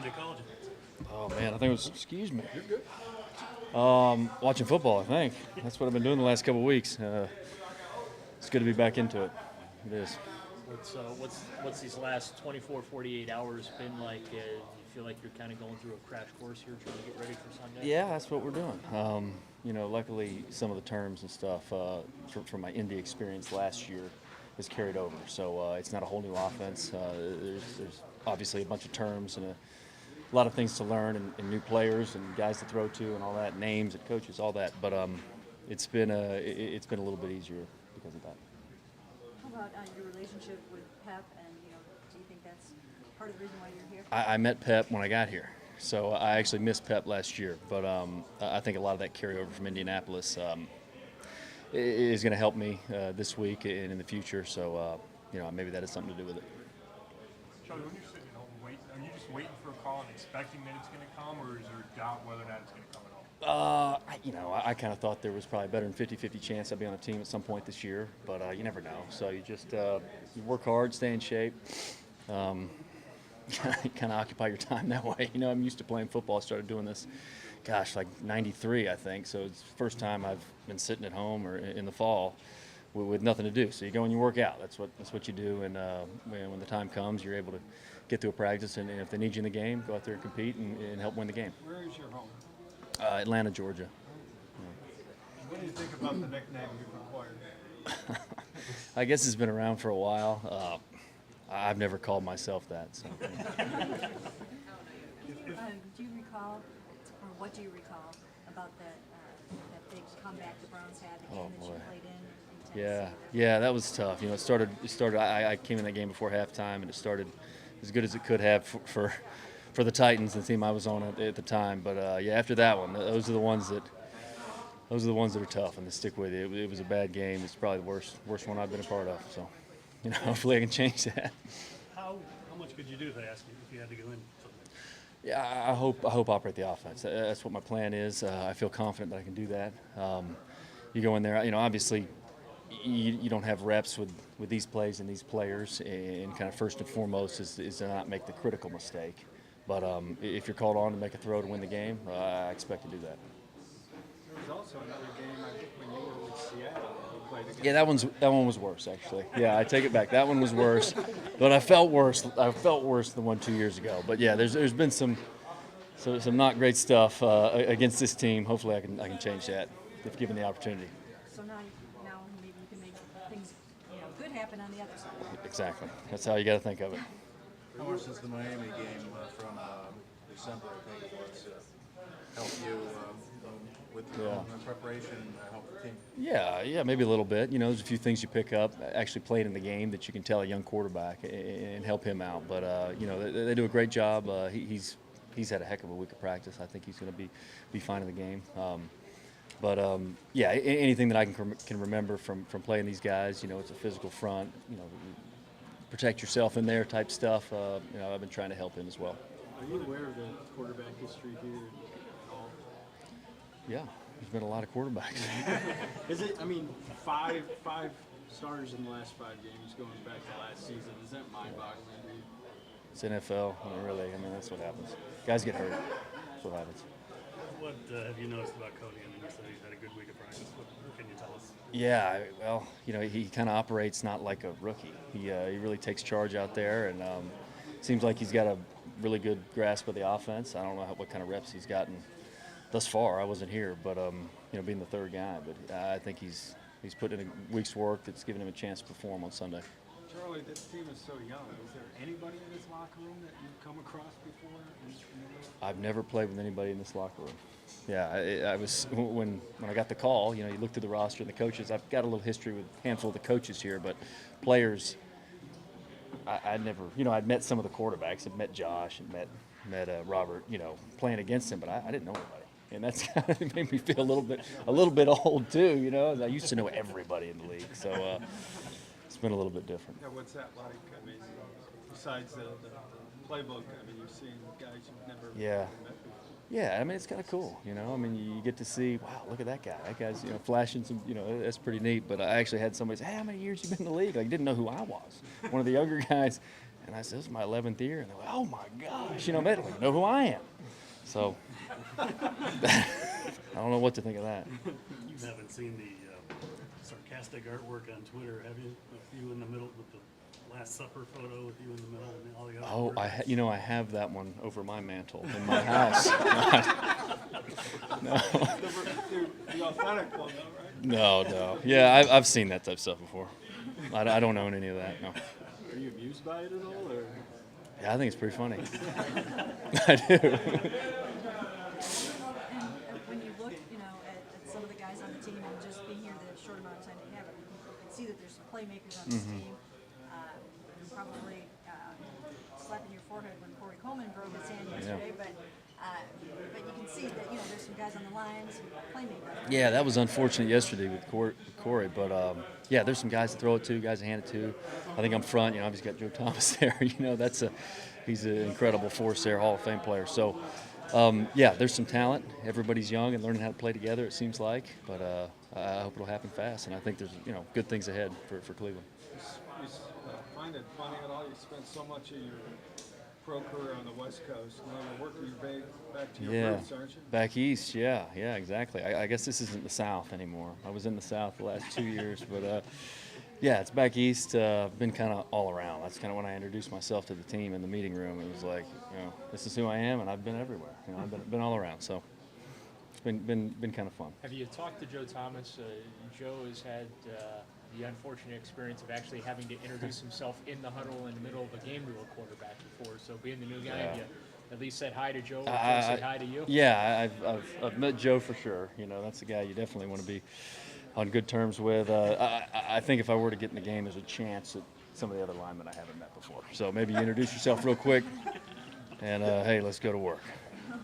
they called you? Oh man, I think it was. Excuse me. You're good. Watching football. I think that's what I've been doing the last couple of weeks. It's good to be back into it. It is. What's these last 24, 48 hours been like? Do you feel like you're kind of going through a crash course here, trying to get ready for Sunday? Yeah, that's what we're doing. Luckily some of the terms and stuff from my Indy experience last year is carried over. So it's not a whole new offense. There's obviously a bunch of terms and a lot of things to learn and new players and guys to throw to and all that, names and coaches, all that. But it's been a little bit easier because of that. How about your relationship with Pep, and do you think that's part of the reason why you're here? I met Pep when I got here, so I actually missed Pep last year. But I think a lot of that carryover from Indianapolis is going to help me this week and in the future. So maybe that has something to do with it. Charlie, when you're sitting at home waiting, are you just waiting for a call and expecting that it's going to come, or is there doubt whether or not it's going to come at all? I kind of thought there was probably better than 50-50 chance I'd be on a team at some point this year, but you never know. So you just you work hard, stay in shape, kind of occupy your time that way. I'm used to playing football. I started doing this, like '93, I think. So it's the first time I've been sitting at home or in the fall with nothing to do. So you go and you work out. That's what you do. And when the time comes, you're able to get through a practice, and if they need you in the game, go out there and compete and help win the game. Where is your home? Atlanta, Georgia. What do you think about the nickname you've acquired? I guess it's been around for a while. I've never called myself that. So. Do you recall, or what do you recall about that big comeback the Browns had, the game that you played in Tennessee? Yeah, that was tough. It started. I came in that game before halftime, and it started as good as it could have for the Titans, the team I was on at the time. But after that one, those are the ones that are tough and they stick with you. It was a bad game. It's probably the worst one I've been a part of. So, hopefully I can change that. How much could you do if they asked you if you had to go in? Yeah, I hope operate the offense. That's what my plan is. I feel confident that I can do that. You go in there, obviously you don't have reps with these plays and these players, and kind of first and foremost is to not make the critical mistake. But if you're called on to make a throw to win the game, I expect to do that. There was also another game, I think, when you were with Seattle. You played against. Yeah, that one was worse, actually. Yeah, I take it back. That one was worse, but I felt worse. Than one 2 years ago. But yeah, there's been some not great stuff against this team. Hopefully, I can change that if given the opportunity. So now maybe you can make things good happen on the other side. Exactly. That's how you got to think of it. How much does the Miami game from December, I think it was, help you with your own preparation, help the team? Yeah, maybe a little bit. There's a few things you pick up actually playing in the game that you can tell a young quarterback and help him out. But they do a great job. He's had a heck of a week of practice. I think he's going to be fine in the game. Anything that I can remember from playing these guys, it's a physical front. Protect yourself in there type stuff. I've been trying to help him as well. Are you aware of the quarterback history here at all? Yeah, there's been a lot of quarterbacks. Is it? Five starters in the last 5 games going back to last season. Is that mind-boggling to you? It's NFL. Really. That's what happens. Guys get hurt. That's what happens. What have you noticed about Cody? You said he's had a good week of practice. What can you tell us? Yeah, well, he kind of operates not like a rookie. He really takes charge out there, and seems like he's got a really good grasp of the offense. I don't know what kind of reps he's gotten thus far. I wasn't here, but being the third guy, but I think he's put in a week's work that's given him a chance to perform on Sunday. Charlie, this team is so young. Is there anybody in this locker room that you've come across before? I've never played with anybody in this locker room. Yeah, I was when I got the call. You look through the roster and the coaches. I've got a little history with a handful of the coaches here, but players, I never. I'd met some of the quarterbacks. I'd met Josh and met Robert. Playing against him, but I didn't know anybody, and that's kind of made me feel a little bit old too. I used to know everybody in the league, so it's been a little bit different. Yeah, what's that like? Besides the playbook, you've seen guys you've never met before. Yeah, it's kind of cool, you get to see, wow, look at that guy. That guy's, flashing some, that's pretty neat. But I actually had somebody say, hey, how many years you been in the league? Didn't know who I was. One of the younger guys, And I said, this is my 11th year. And they're like, oh, my gosh. You know, they don't know who I am. So I don't know what to think of that. You haven't seen the sarcastic artwork on Twitter, have you? With you in the middle, with the Last Supper photo with you in the middle and all the other Oh, words. I have that one over my mantle in my house. No, The authentic one, though, right? no. Yeah, I've seen that type of stuff before. I don't own any of that, no. Are you amused by it at all, or? Yeah, I think it's pretty funny. I do. And when you look, you know, at some of the guys on the team and just being here the short amount of time that you have, you can see that there's some playmakers on this team. You're probably slapping your forehead when Corey Coleman broke his hand yesterday, but you can see that, you know, there's some guys on the line, some playmakers. Yeah, that was unfortunate yesterday with Corey, but yeah, there's some guys to throw it to, guys to hand it to. I think I'm front. You know, I've just got Joe Thomas there. You know, he's an incredible force there, Hall of Fame player. So, yeah, there's some talent. Everybody's young and learning how to play together. It seems like, but I hope it'll happen fast. And I think there's good things ahead for Cleveland. You find it funny at all? You spent so much of your pro career on the West Coast. Now you're working your way back to your roots, aren't you? Back east, yeah, exactly. I guess this isn't the South anymore. I was in the South the last 2 years, but yeah, it's back east. Been kind of all around. That's kind of when I introduced myself to the team in the meeting room. It was like, this is who I am, and I've been everywhere. I've been all around. So it's been kind of fun. Have you talked to Joe Thomas? Joe has had the unfortunate experience of actually having to introduce himself in the huddle in the middle of a game to a quarterback before. So being the new guy, have you at least said hi to Joe? Or Joe said hi to you? Yeah, I've met Joe for sure. That's a guy you definitely want to be on good terms with. I think if I were to get in the game, there's a chance at some of the other linemen I haven't met before. So maybe you introduce yourself real quick, and hey, let's go to work.